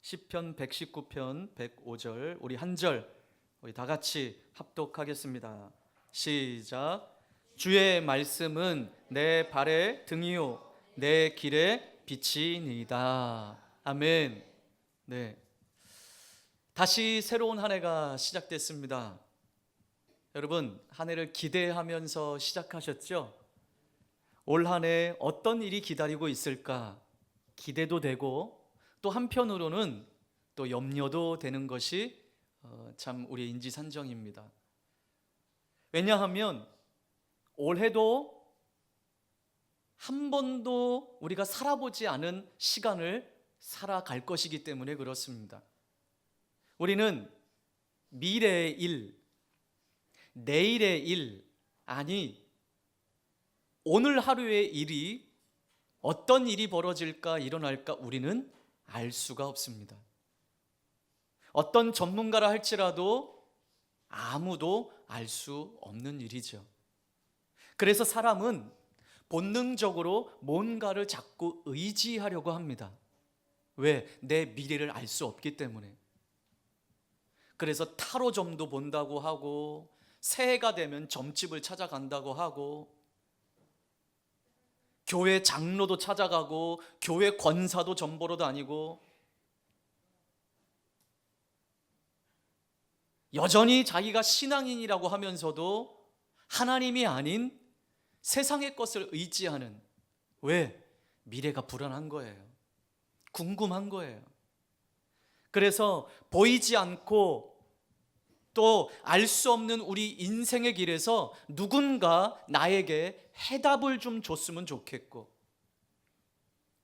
시편 119편 105절 우리 한 절 우리 다 같이 합독하겠습니다. 시작. 주의 말씀은 내 발의 등이요 내 길의 빛이니이다. 아멘. 네. 다시 새로운 한 해가 시작됐습니다. 여러분, 한 해를 기대하면서 시작하셨죠? 올 한 해 어떤 일이 기다리고 있을까 기대도 되고, 또 한편으로는 또 염려도 되는 것이 참 우리의 인지산정입니다. 왜냐하면 올해도 한 번도 우리가 살아보지 않은 시간을 살아갈 것이기 때문에 그렇습니다. 우리는 미래의 일, 내일의 일, 아니 오늘 하루의 일이 어떤 일이 벌어질까 일어날까 우리는 알 수가 없습니다. 어떤 전문가라 할지라도 아무도 알 수 없는 일이죠. 그래서 사람은 본능적으로 뭔가를 자꾸 의지하려고 합니다. 왜? 내 미래를 알 수 없기 때문에. 그래서 타로점도 본다고 하고, 새해가 되면 점집을 찾아간다고 하고, 교회 장로도 찾아가고, 교회 권사도 점 보러 다니고, 여전히 자기가 신앙인이라고 하면서도 하나님이 아닌 세상의 것을 의지하는, 왜? 미래가 불안한 거예요. 궁금한 거예요. 그래서 보이지 않고 또 알 수 없는 우리 인생의 길에서 누군가 나에게 해답을 좀 줬으면 좋겠고,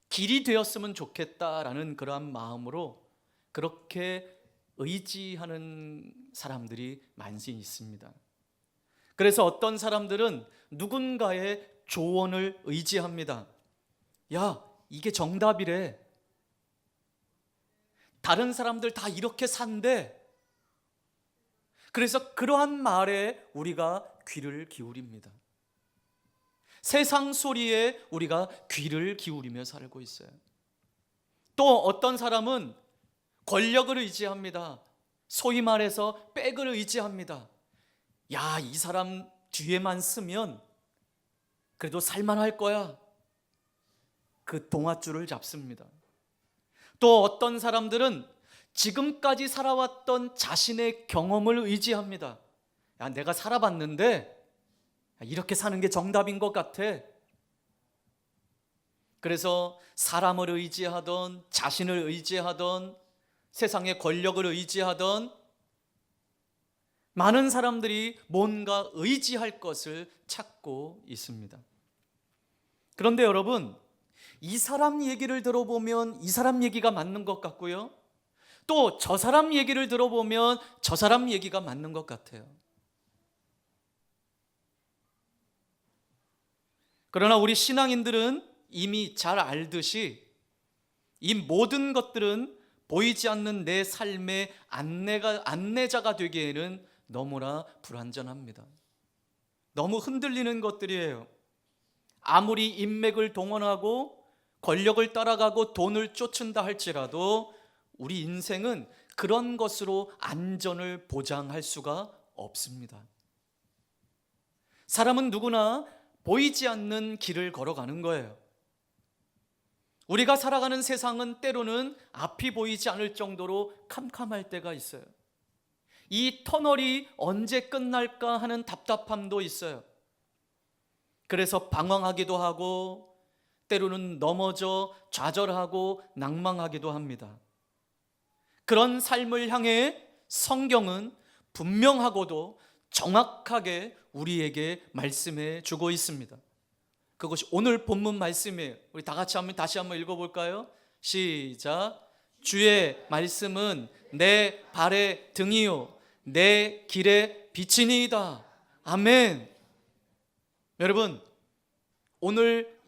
길이 되었으면 좋겠다라는 그러한 마음으로 그렇게 의지하는 사람들이 많이 있습니다. 그래서 어떤 사람들은 누군가의 조언을 의지합니다. 야, 이게 정답이래. 다른 사람들 다 이렇게 산대. 그래서 그러한 말에 우리가 귀를 기울입니다. 세상 소리에 우리가 귀를 기울이며 살고 있어요. 또 어떤 사람은 권력을 의지합니다. 소위 말해서 백을 의지합니다. 야, 이 사람 뒤에만 쓰면 그래도 살만할 거야. 그 동아줄을 잡습니다. 또 어떤 사람들은 지금까지 살아왔던 자신의 경험을 의지합니다. 야, 내가 살아봤는데 이렇게 사는 게 정답인 것 같아. 그래서 사람을 의지하던, 자신을 의지하던, 세상의 권력을 의지하던 많은 사람들이 뭔가 의지할 것을 찾고 있습니다. 그런데 여러분, 이 사람 얘기를 들어보면 이 사람 얘기가 맞는 것 같고요, 또 저 사람 얘기를 들어보면 저 사람 얘기가 맞는 것 같아요. 그러나 우리 신앙인들은 이미 잘 알듯이 이 모든 것들은 보이지 않는 내 삶의 안내자가 되기에는 너무나 불완전합니다. 너무 흔들리는 것들이에요. 아무리 인맥을 동원하고 권력을 따라가고 돈을 쫓는다 할지라도 우리 인생은 그런 것으로 안전을 보장할 수가 없습니다. 사람은 누구나 보이지 않는 길을 걸어가는 거예요. 우리가 살아가는 세상은 때로는 앞이 보이지 않을 정도로 캄캄할 때가 있어요. 이 터널이 언제 끝날까 하는 답답함도 있어요. 그래서 방황하기도 하고, 때로는 넘어져 좌절하고 낭망하기도 합니다. 그런 삶을 향해 성경은 분명하고도 정확하게 우리에게 말씀해 주고 있습니다. 그것이 오늘 본문 말씀이에요. 우리 다 같이 다시 한번 읽어볼까요? 시작. 주의 말씀은 내 발의 등이요 내 길의 빛이니이다. 아멘. 여러분, 오늘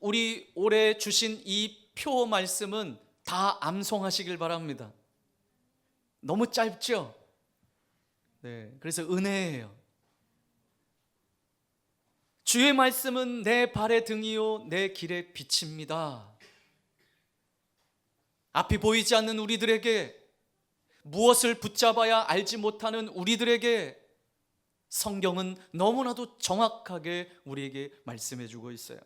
우리 올해 주신 이 표 말씀은 다 암송하시길 바랍니다. 너무 짧죠? 네, 그래서 은혜예요. 주의 말씀은 내 발의 등이요 내 길의 빛입니다. 앞이 보이지 않는 우리들에게, 무엇을 붙잡아야 알지 못하는 우리들에게 성경은 너무나도 정확하게 우리에게 말씀해 주고 있어요.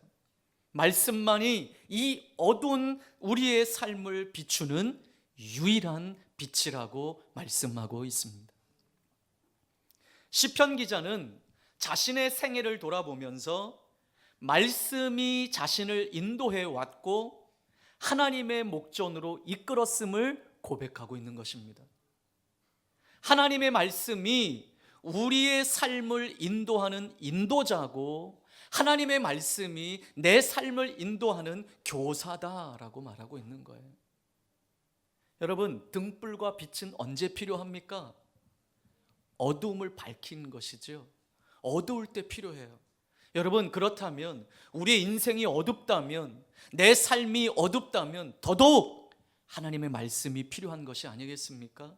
말씀만이 이 어두운 우리의 삶을 비추는 유일한 빛이라고 말씀하고 있습니다. 시편 기자는 자신의 생애를 돌아보면서 말씀이 자신을 인도해 왔고 하나님의 목전으로 이끌었음을 고백하고 있는 것입니다. 하나님의 말씀이 우리의 삶을 인도하는 인도자고 하나님의 말씀이 내 삶을 인도하는 교사다라고 말하고 있는 거예요. 여러분, 등불과 빛은 언제 필요합니까? 어두움을 밝히는 것이죠. 어두울 때 필요해요. 여러분, 그렇다면 우리의 인생이 어둡다면, 내 삶이 어둡다면 더더욱 하나님의 말씀이 필요한 것이 아니겠습니까?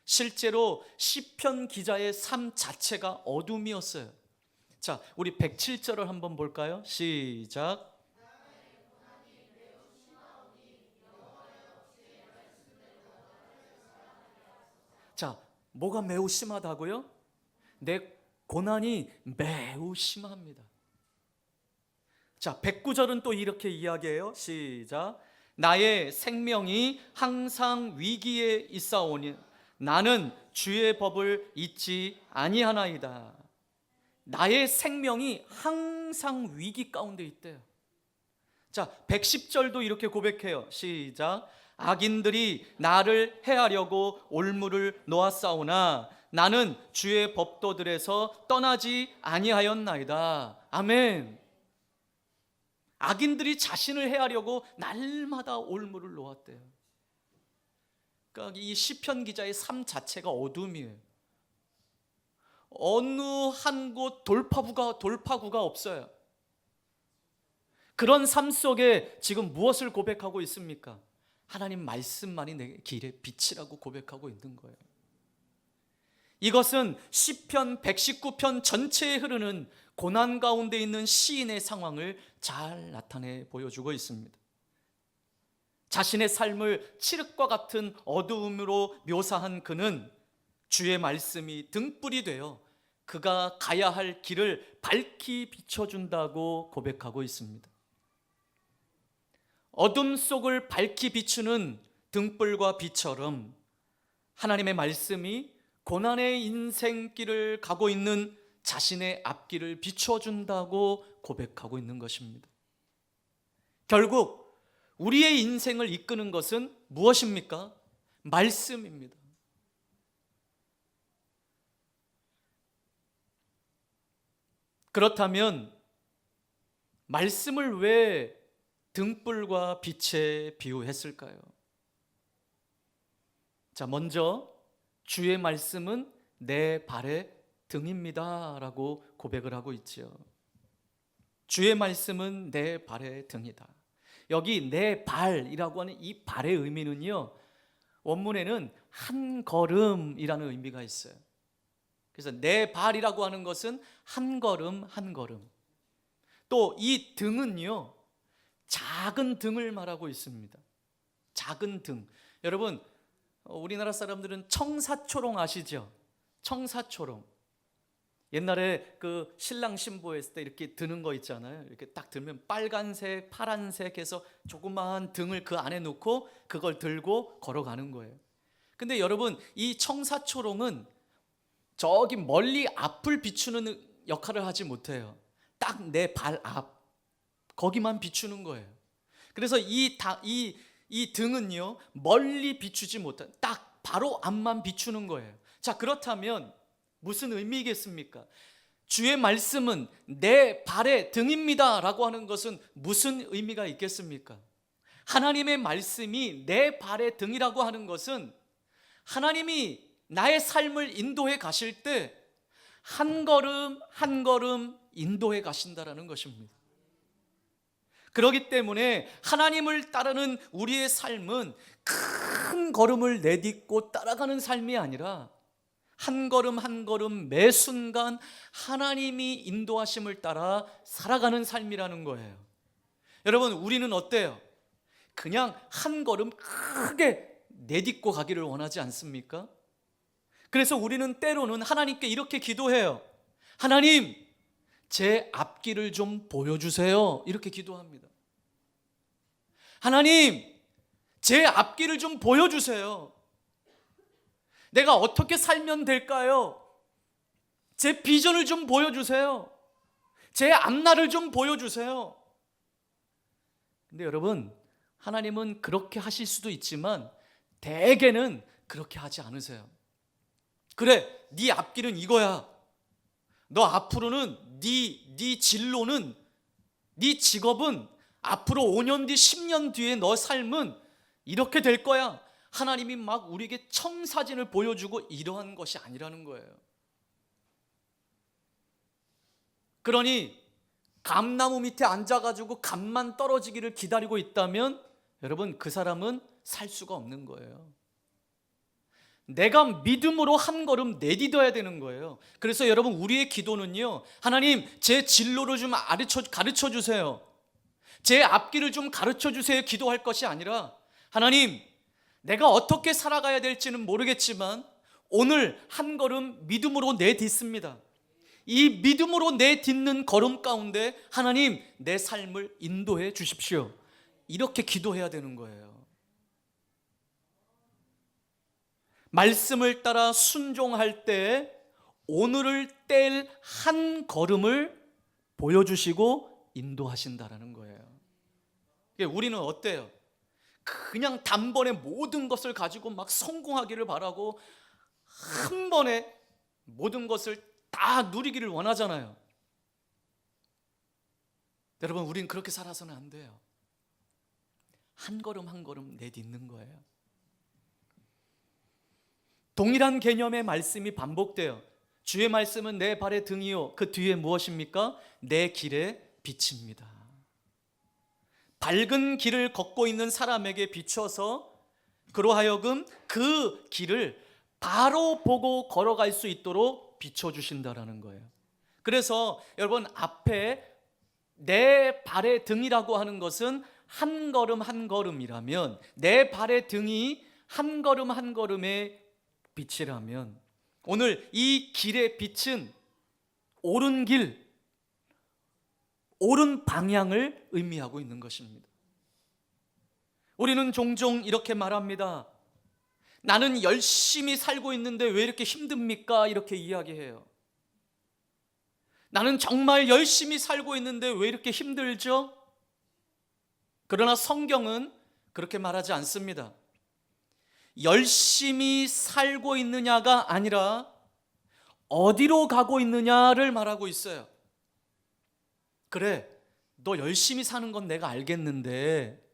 실제로 시편 기자의 삶 자체가 어둠이었어요. 자, 우리 107절을 한번 볼까요? 시작. 자, 뭐가 매우 심하다고요? 내 고난이 매우 심합니다. 자, 109절은 또 이렇게 이야기해요. 시작. 나의 생명이 항상 위기에 있사오니 나는 주의 법을 잊지 아니하나이다. 나의 생명이 항상 위기 가운데 있대요. 자, 110절도 이렇게 고백해요. 시작. 악인들이 나를 해하려고 올무를 놓았사오나 나는 주의 법도들에서 떠나지 아니하였나이다. 아멘. 악인들이 자신을 해하려고 날마다 올무를 놓았대요. 그러니까 이 시편 기자의 삶 자체가 어둠이에요. 어느 한 곳 돌파구가 없어요. 그런 삶 속에 지금 무엇을 고백하고 있습니까? 하나님 말씀만이 내 길의 빛이라고 고백하고 있는 거예요. 이것은 시편 119편 전체에 흐르는 고난 가운데 있는 시인의 상황을 잘 나타내 보여주고 있습니다. 자신의 삶을 칠흑과 같은 어두움으로 묘사한 그는 주의 말씀이 등불이 되어 그가 가야 할 길을 밝히 비춰준다고 고백하고 있습니다. 어둠 속을 밝히 비추는 등불과 빛처럼 하나님의 말씀이 고난의 인생길을 가고 있는 자신의 앞길을 비춰준다고 고백하고 있는 것입니다. 결국 우리의 인생을 이끄는 것은 무엇입니까? 말씀입니다. 그렇다면 말씀을 왜 등불과 빛에 비유했을까요? 자, 먼저 주의 말씀은 내 발의 등입니다 라고 고백을 하고 있죠. 주의 말씀은 내 발의 등이다. 여기 내 발이라고 하는 이 발의 의미는요, 원문에는 한 걸음이라는 의미가 있어요. 그래서 내 발이라고 하는 것은 한 걸음 한 걸음. 또 이 등은요, 작은 등을 말하고 있습니다. 작은 등. 여러분, 우리나라 사람들은 청사초롱 아시죠? 청사초롱. 옛날에 그 신랑 신부했을 때 이렇게 드는 거 있잖아요. 이렇게 딱 들면 빨간색, 파란색 해서 조그마한 등을 그 안에 놓고 그걸 들고 걸어가는 거예요. 근데 여러분, 이 청사초롱은 저기 멀리 앞을 비추는 역할을 하지 못해요. 딱 내 발 앞, 거기만 비추는 거예요. 그래서 이 등은요, 멀리 비추지 못한, 딱 바로 앞만 비추는 거예요. 자, 그렇다면 무슨 의미겠습니까? 주의 말씀은 내 발의 등입니다 라고 하는 것은 무슨 의미가 있겠습니까? 하나님의 말씀이 내 발의 등이라고 하는 것은 하나님이 나의 삶을 인도해 가실 때 한 걸음 한 걸음 인도해 가신다라는 것입니다. 그렇기 때문에 하나님을 따르는 우리의 삶은 큰 걸음을 내딛고 따라가는 삶이 아니라 한 걸음 한 걸음 매 순간 하나님이 인도하심을 따라 살아가는 삶이라는 거예요. 여러분, 우리는 어때요? 그냥 한 걸음 크게 내딛고 가기를 원하지 않습니까? 그래서 우리는 때로는 하나님께 이렇게 기도해요. 하나님, 제 앞길을 좀 보여주세요. 이렇게 기도합니다. 하나님, 제 앞길을 좀 보여주세요. 내가 어떻게 살면 될까요? 제 비전을 좀 보여주세요. 제 앞날을 좀 보여주세요. 근데 여러분, 하나님은 그렇게 하실 수도 있지만 대개는 그렇게 하지 않으세요. 그래, 네 앞길은 이거야. 너 앞으로는 네 진로는, 네 직업은 앞으로 5년 뒤, 10년 뒤에 너 삶은 이렇게 될 거야. 하나님이 막 우리에게 청사진을 보여주고 이러한 것이 아니라는 거예요. 그러니 감나무 밑에 앉아가지고 감만 떨어지기를 기다리고 있다면 여러분, 그 사람은 살 수가 없는 거예요. 내가 믿음으로 한 걸음 내딛어야 되는 거예요. 그래서 여러분, 우리의 기도는요, 하나님, 제 진로를 좀 가르쳐 주세요. 제 앞길을 좀 가르쳐 주세요. 기도할 것이 아니라, 하나님, 내가 어떻게 살아가야 될지는 모르겠지만 오늘 한 걸음 믿음으로 내딛습니다. 이 믿음으로 내딛는 걸음 가운데 하나님, 내 삶을 인도해 주십시오. 이렇게 기도해야 되는 거예요. 말씀을 따라 순종할 때 오늘을 뗄 한 걸음을 보여주시고 인도하신다라는 거예요. 우리는 어때요? 그냥 단번에 모든 것을 가지고 막 성공하기를 바라고 한 번에 모든 것을 다 누리기를 원하잖아요. 여러분, 우린 그렇게 살아서는 안 돼요. 한 걸음 한 걸음 내딛는 거예요. 동일한 개념의 말씀이 반복돼요. 주의 말씀은 내 발의 등이요, 그 뒤에 무엇입니까? 내 길의 빛입니다. 밝은 길을 걷고 있는 사람에게 비춰서 그로 하여금 그 길을 바로 보고 걸어갈 수 있도록 비춰주신다라는 거예요. 그래서 여러분, 앞에 내 발의 등이라고 하는 것은 한 걸음 한 걸음이라면, 내 발의 등이 한 걸음 한 걸음의 빛이라면, 오늘 이 길의 빛은 옳은 길, 옳은 방향을 의미하고 있는 것입니다. 우리는 종종 이렇게 말합니다. 나는 열심히 살고 있는데 왜 이렇게 힘듭니까? 이렇게 이야기해요. 나는 정말 열심히 살고 있는데 왜 이렇게 힘들죠? 그러나 성경은 그렇게 말하지 않습니다. 열심히 살고 있느냐가 아니라 어디로 가고 있느냐를 말하고 있어요. 그래, 너 열심히 사는 건 내가 알겠는데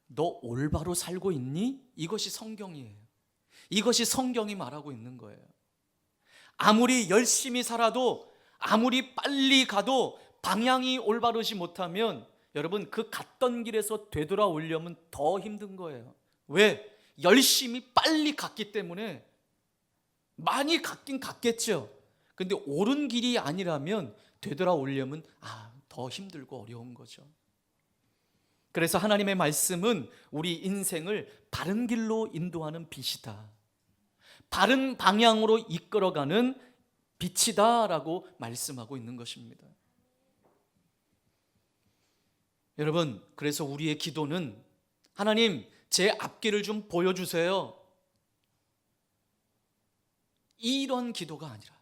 너 올바로 살고 있니? 이것이 성경이에요. 이것이 성경이 말하고 있는 거예요. 아무리 열심히 살아도, 아무리 빨리 가도 방향이 올바르지 못하면 여러분, 그 갔던 길에서 되돌아오려면 더 힘든 거예요. 왜? 열심히 빨리 갔기 때문에. 많이 갔긴 갔겠죠. 근데 옳은 길이 아니라면 되돌아오려면 더 힘들고 어려운 거죠. 그래서 하나님의 말씀은 우리 인생을 바른 길로 인도하는 빛이다, 바른 방향으로 이끌어가는 빛이다 라고 말씀하고 있는 것입니다. 여러분, 그래서 우리의 기도는 하나님, 제 앞길을 좀 보여주세요, 이런 기도가 아니라,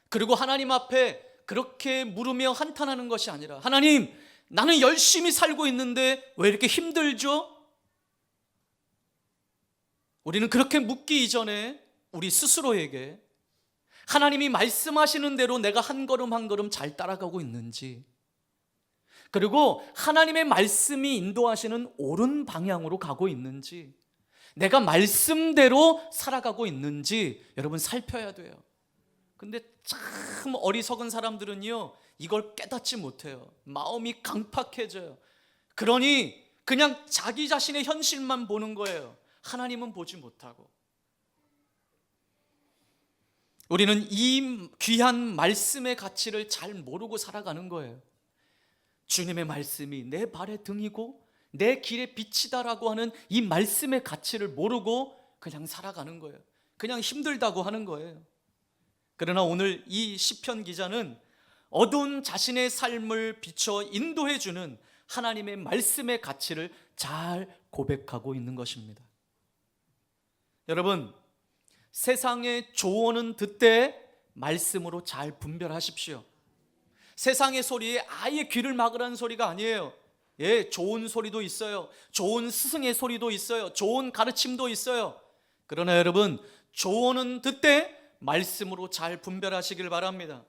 그리고 하나님 앞에 그렇게 물으며 한탄하는 것이 아니라, 하나님, 나는 열심히 살고 있는데 왜 이렇게 힘들죠? 우리는 그렇게 묻기 이전에 우리 스스로에게 하나님이 말씀하시는 대로 내가 한 걸음 한 걸음 잘 따라가고 있는지, 그리고 하나님의 말씀이 인도하시는 옳은 방향으로 가고 있는지, 내가 말씀대로 살아가고 있는지 여러분 살펴야 돼요. 근데 참 어리석은 사람들은요, 이걸 깨닫지 못해요. 마음이 강팍해져요. 그러니 그냥 자기 자신의 현실만 보는 거예요. 하나님은 보지 못하고. 우리는 이 귀한 말씀의 가치를 잘 모르고 살아가는 거예요. 주님의 말씀이 내 발의 등이고 내 길의 빛이다라고 하는 이 말씀의 가치를 모르고 그냥 살아가는 거예요. 그냥 힘들다고 하는 거예요. 그러나 오늘 이 시편 기자는 어두운 자신의 삶을 비춰 인도해 주는 하나님의 말씀의 가치를 잘 고백하고 있는 것입니다. 여러분, 세상의 조언은 듣되 말씀으로 잘 분별하십시오. 세상의 소리에 아예 귀를 막으라는 소리가 아니에요. 예, 좋은 소리도 있어요. 좋은 스승의 소리도 있어요. 좋은 가르침도 있어요. 그러나 여러분, 조언은 듣되 말씀으로 잘 분별하시길 바랍니다.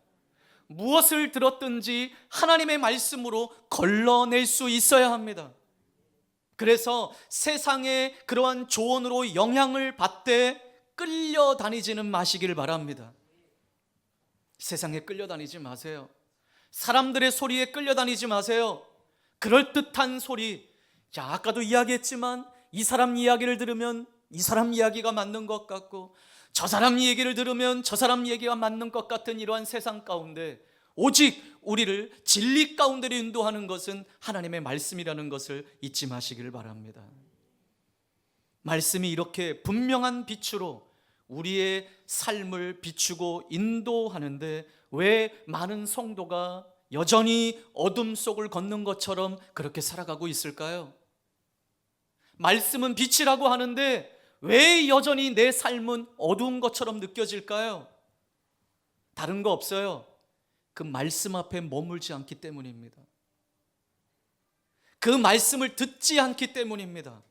무엇을 들었든지 하나님의 말씀으로 걸러낼 수 있어야 합니다. 그래서 세상의 그러한 조언으로 영향을 받되 끌려다니지는 마시길 바랍니다. 세상에 끌려다니지 마세요. 사람들의 소리에 끌려다니지 마세요. 그럴듯한 소리, 자, 아까도 이야기했지만 이 사람 이야기를 들으면 이 사람 이야기가 맞는 것 같고 저 사람 얘기를 들으면 저 사람 얘기가 맞는 것 같은 이러한 세상 가운데 오직 우리를 진리 가운데로 인도하는 것은 하나님의 말씀이라는 것을 잊지 마시기를 바랍니다. 말씀이 이렇게 분명한 빛으로 우리의 삶을 비추고 인도하는데 왜 많은 성도가 여전히 어둠 속을 걷는 것처럼 그렇게 살아가고 있을까요? 말씀은 빛이라고 하는데 왜 여전히 내 삶은 어두운 것처럼 느껴질까요? 다른 거 없어요. 그 말씀 앞에 머물지 않기 때문입니다. 그 말씀을 듣지 않기 때문입니다.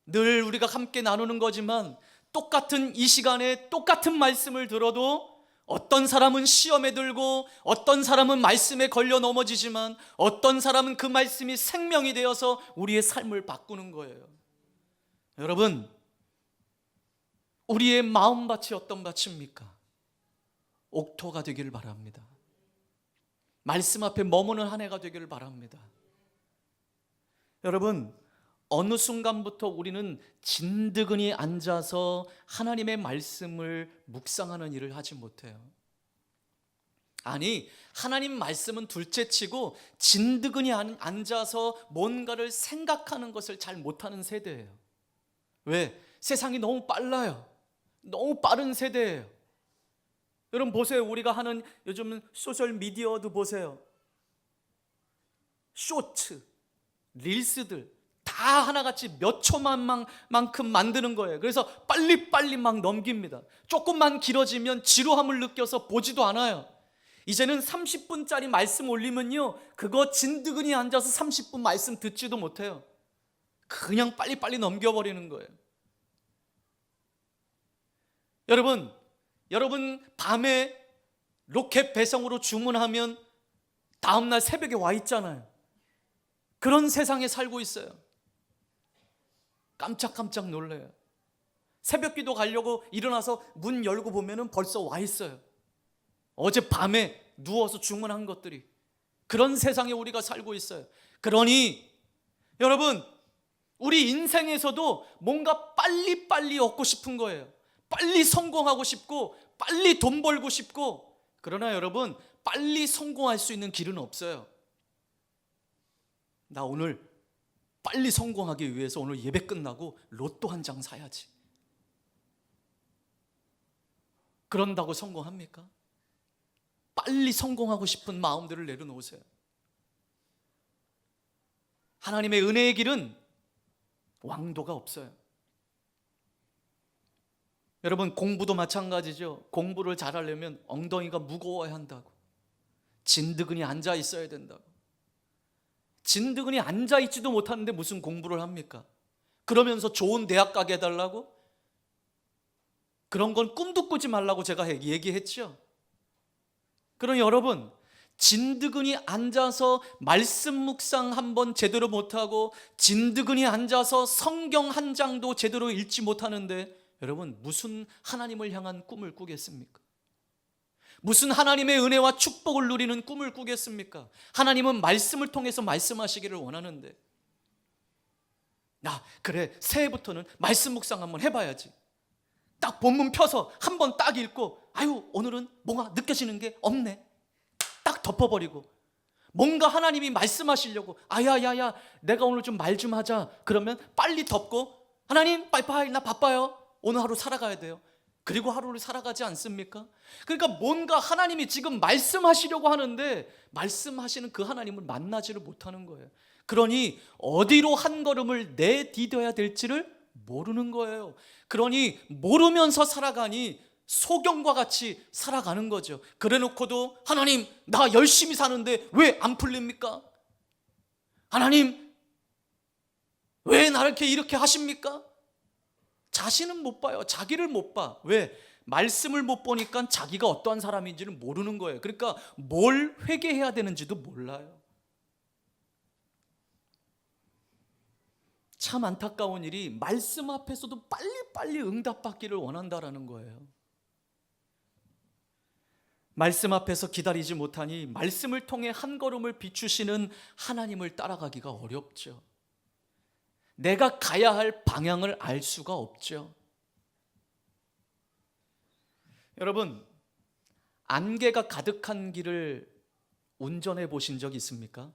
늘 우리가 함께 나누는 거지만 똑같은 이 시간에 똑같은 말씀을 들어도 어떤 사람은 시험에 들고 어떤 사람은 말씀에 걸려 넘어지지만 어떤 사람은 그 말씀이 생명이 되어서 우리의 삶을 바꾸는 거예요. 여러분, 우리의 마음밭이 어떤 밭입니까? 옥토가 되기를 바랍니다. 말씀 앞에 머무는 한 해가 되기를 바랍니다. 여러분, 어느 순간부터 우리는 진드근히 앉아서 하나님의 말씀을 묵상하는 일을 하지 못해요. 아니, 하나님 말씀은 둘째치고 진드근히 앉아서 뭔가를 생각하는 것을 잘 못하는 세대예요. 왜? 세상이 너무 빨라요. 너무 빠른 세대예요. 여러분 보세요. 우리가 하는 요즘 소셜 미디어도 보세요. 쇼츠, 릴스들 다 하나같이 몇 초만큼 만드는 거예요. 그래서 빨리빨리 막 넘깁니다. 조금만 길어지면 지루함을 느껴서 보지도 않아요. 이제는 30분짜리 말씀 올리면요, 그거 진드근히 앉아서 30분 말씀 듣지도 못해요. 그냥 빨리빨리 넘겨버리는 거예요. 여러분 밤에 로켓 배송으로 주문하면 다음날 새벽에 와 있잖아요. 그런 세상에 살고 있어요. 깜짝깜짝 놀라요. 새벽기도 가려고 일어나서 문 열고 보면 벌써 와 있어요. 어젯밤에 누워서 주문한 것들이. 그런 세상에 우리가 살고 있어요. 그러니 여러분, 우리 인생에서도 뭔가 빨리빨리 얻고 싶은 거예요. 빨리 성공하고 싶고 빨리 돈 벌고 싶고. 그러나 여러분, 빨리 성공할 수 있는 길은 없어요. 나 오늘 빨리 성공하기 위해서 오늘 예배 끝나고 로또 한 장 사야지. 그런다고 성공합니까? 빨리 성공하고 싶은 마음들을 내려놓으세요. 하나님의 은혜의 길은 왕도가 없어요. 여러분, 공부도 마찬가지죠. 공부를 잘하려면 엉덩이가 무거워야 한다고. 진드근히 앉아 있어야 된다고. 진드근히 앉아 있지도 못하는데 무슨 공부를 합니까? 그러면서 좋은 대학 가게 해달라고? 그런 건 꿈도 꾸지 말라고 제가 얘기했죠. 그럼 여러분, 진드근히 앉아서 말씀 묵상 한번 제대로 못하고 진드근히 앉아서 성경 한 장도 제대로 읽지 못하는데 여러분, 무슨 하나님을 향한 꿈을 꾸겠습니까? 무슨 하나님의 은혜와 축복을 누리는 꿈을 꾸겠습니까? 하나님은 말씀을 통해서 말씀하시기를 원하는데, 그래, 새해부터는 말씀 묵상 한번 해봐야지. 딱 본문 펴서 한번 딱 읽고, 오늘은 뭔가 느껴지는 게 없네, 딱 덮어버리고, 뭔가 하나님이 말씀하시려고, 아야야야, 내가 오늘 좀 말 좀 하자. 그러면 빨리 덮고, 하나님 빠이빠이, 나 바빠요. 오늘 하루 살아가야 돼요. 그리고 하루를 살아가지 않습니까? 그러니까 뭔가 하나님이 지금 말씀하시려고 하는데 말씀하시는 그 하나님을 만나지를 못하는 거예요. 그러니 어디로 한 걸음을 내디뎌야 될지를 모르는 거예요. 그러니 모르면서 살아가니 소경과 같이 살아가는 거죠. 그래 놓고도 하나님, 나 열심히 사는데 왜 안 풀립니까? 하나님, 왜 나를 이렇게 하십니까? 자신은 못 봐요. 자기를 못 봐. 왜? 말씀을 못 보니까 자기가 어떠한 사람인지는 모르는 거예요. 그러니까 뭘 회개해야 되는지도 몰라요. 참 안타까운 일이 말씀 앞에서도 빨리빨리 응답받기를 원한다라는 거예요. 말씀 앞에서 기다리지 못하니 말씀을 통해 한 걸음을 비추시는 하나님을 따라가기가 어렵죠. 내가 가야 할 방향을 알 수가 없죠. 여러분, 안개가 가득한 길을 운전해 보신 적 있습니까?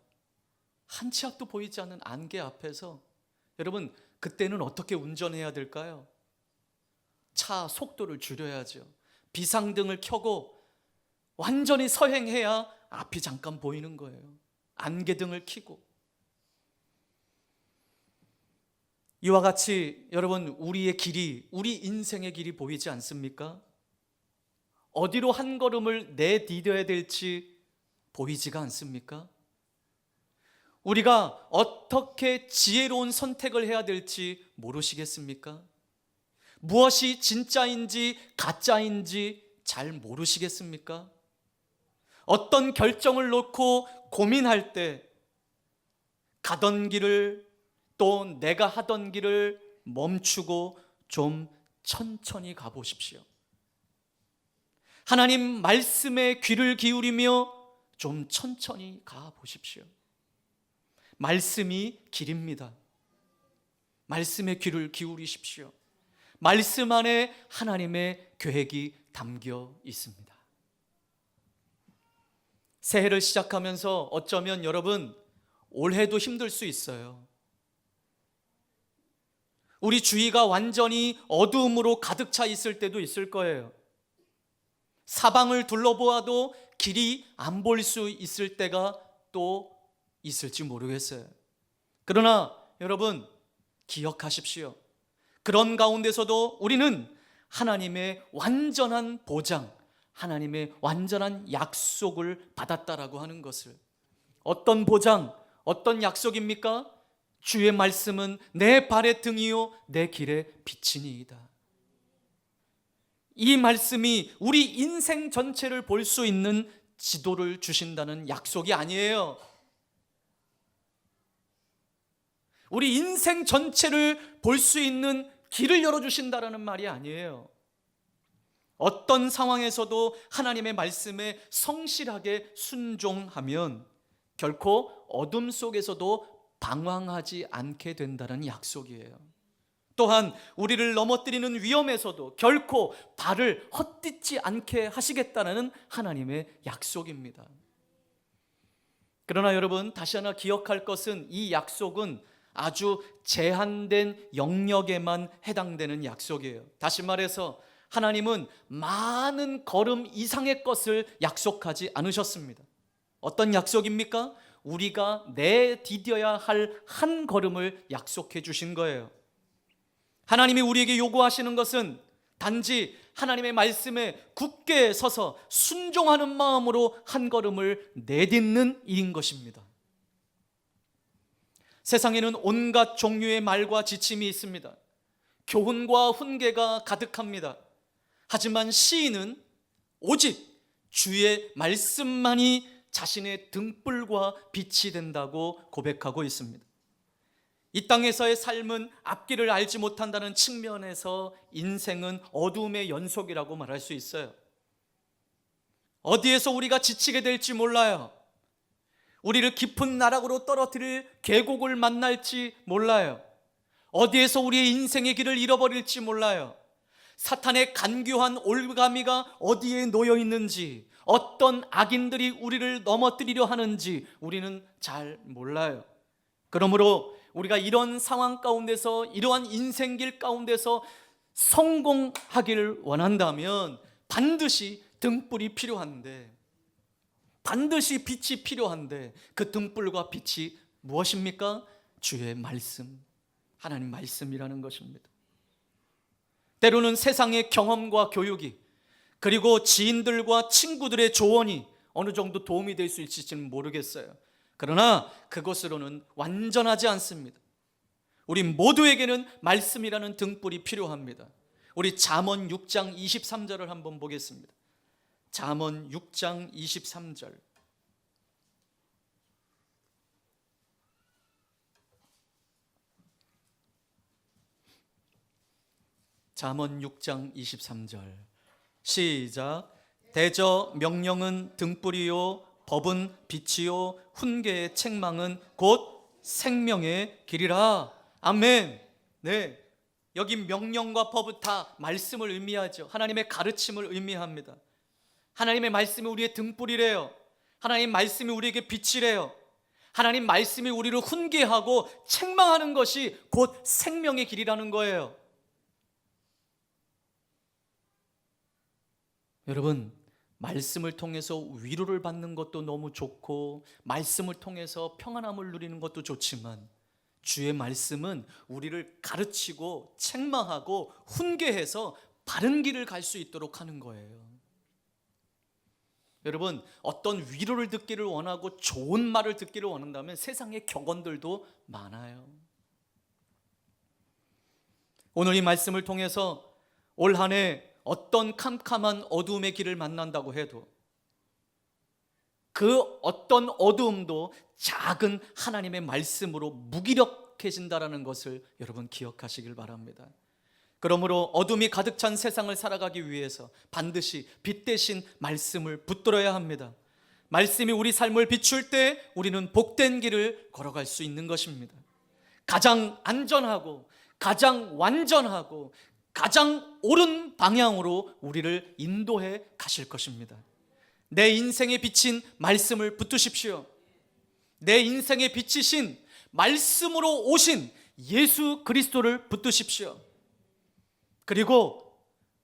한 치 앞도 보이지 않는 안개 앞에서 여러분, 그때는 어떻게 운전해야 될까요? 차 속도를 줄여야죠. 비상등을 켜고 완전히 서행해야 앞이 잠깐 보이는 거예요. 안개등을 켜고. 이와 같이 여러분, 우리의 길이, 우리 인생의 길이 보이지 않습니까? 어디로 한 걸음을 내디뎌야 될지 보이지가 않습니까? 우리가 어떻게 지혜로운 선택을 해야 될지 모르시겠습니까? 무엇이 진짜인지 가짜인지 잘 모르시겠습니까? 어떤 결정을 놓고 고민할 때 가던 길을, 또 내가 하던 길을 멈추고 좀 천천히 가보십시오. 하나님 말씀에 귀를 기울이며 좀 천천히 가보십시오. 말씀이 길입니다. 말씀에 귀를 기울이십시오. 말씀 안에 하나님의 계획이 담겨 있습니다. 새해를 시작하면서 어쩌면 여러분, 올해도 힘들 수 있어요. 우리 주위가 완전히 어두움으로 가득 차 있을 때도 있을 거예요. 사방을 둘러보아도 길이 안 보일 수 있을 때가 또 있을지 모르겠어요. 그러나 여러분, 기억하십시오. 그런 가운데서도 우리는 하나님의 완전한 보장, 하나님의 완전한 약속을 받았다라고 하는 것을. 어떤 보장, 어떤 약속입니까? 주의 말씀은 내 발의 등이요 내 길의 빛이니이다. 이 말씀이 우리 인생 전체를 볼 수 있는 지도를 주신다는 약속이 아니에요. 우리 인생 전체를 볼 수 있는 길을 열어주신다라는 말이 아니에요. 어떤 상황에서도 하나님의 말씀에 성실하게 순종하면 결코 어둠 속에서도 방황하지 않게 된다는 약속이에요. 또한 우리를 넘어뜨리는 위험에서도 결코 발을 헛디지 않게 하시겠다는 하나님의 약속입니다. 그러나 여러분, 다시 하나 기억할 것은 이 약속은 아주 제한된 영역에만 해당되는 약속이에요. 다시 말해서 하나님은 많은 걸음 이상의 것을 약속하지 않으셨습니다. 어떤 약속입니까? 우리가 내디뎌야 할 한 걸음을 약속해 주신 거예요. 하나님이 우리에게 요구하시는 것은 단지 하나님의 말씀에 굳게 서서 순종하는 마음으로 한 걸음을 내딛는 일인 것입니다. 세상에는 온갖 종류의 말과 지침이 있습니다. 교훈과 훈계가 가득합니다. 하지만 시인은 오직 주의 말씀만이 자신의 등불과 빛이 된다고 고백하고 있습니다. 이 땅에서의 삶은 앞길을 알지 못한다는 측면에서 인생은 어두움의 연속이라고 말할 수 있어요. 어디에서 우리가 지치게 될지 몰라요. 우리를 깊은 나락으로 떨어뜨릴 계곡을 만날지 몰라요. 어디에서 우리의 인생의 길을 잃어버릴지 몰라요. 사탄의 간교한 올가미가 어디에 놓여 있는지, 어떤 악인들이 우리를 넘어뜨리려 하는지 우리는 잘 몰라요. 그러므로 우리가 이런 상황 가운데서, 이러한 인생길 가운데서 성공하기를 원한다면 반드시 등불이 필요한데, 반드시 빛이 필요한데, 그 등불과 빛이 무엇입니까? 주의 말씀, 하나님 말씀이라는 것입니다. 때로는 세상의 경험과 교육이, 그리고 지인들과 친구들의 조언이 어느 정도 도움이 될 수 있을지는 모르겠어요. 그러나 그것으로는 완전하지 않습니다. 우리 모두에게는 말씀이라는 등불이 필요합니다. 우리 잠언 6장 23절을 한번 보겠습니다. 잠언 6장 23절. 잠언 6장 23절 시작. 대저 명령은 등불이요 법은 빛이요 훈계의 책망은 곧 생명의 길이라. 아멘. 네, 여기 명령과 법은 다 말씀을 의미하죠. 하나님의 가르침을 의미합니다. 하나님의 말씀이 우리의 등불이래요. 하나님 말씀이 우리에게 빛이래요. 하나님 말씀이 우리를 훈계하고 책망하는 것이 곧 생명의 길이라는 거예요. 여러분, 말씀을 통해서 위로를 받는 것도 너무 좋고, 말씀을 통해서 평안함을 누리는 것도 좋지만, 주의 말씀은 우리를 가르치고 책망하고 훈계해서 바른 길을 갈 수 있도록 하는 거예요. 여러분, 어떤 위로를 듣기를 원하고 좋은 말을 듣기를 원한다면 세상에 격언들도 많아요. 오늘 이 말씀을 통해서 올 한 해 어떤 캄캄한 어두움의 길을 만난다고 해도 그 어떤 어두움도 작은 하나님의 말씀으로 무기력해진다는 것을 여러분 기억하시길 바랍니다. 그러므로 어둠이 가득 찬 세상을 살아가기 위해서 반드시 빛 대신 말씀을 붙들어야 합니다. 말씀이 우리 삶을 비출 때 우리는 복된 길을 걸어갈 수 있는 것입니다. 가장 안전하고 가장 완전하고 가장 옳은 방향으로 우리를 인도해 가실 것입니다. 내 인생에 비친 말씀을 붙드십시오. 내 인생에 비치신 말씀으로 오신 예수 그리스도를 붙드십시오. 그리고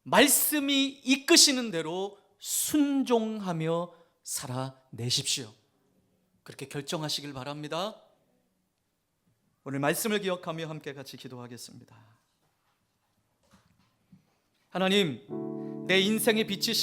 말씀이 이끄시는 대로 순종하며 살아내십시오. 그렇게 결정하시길 바랍니다. 오늘 말씀을 기억하며 함께 같이 기도하겠습니다. 하나님, 내 인생에 비치신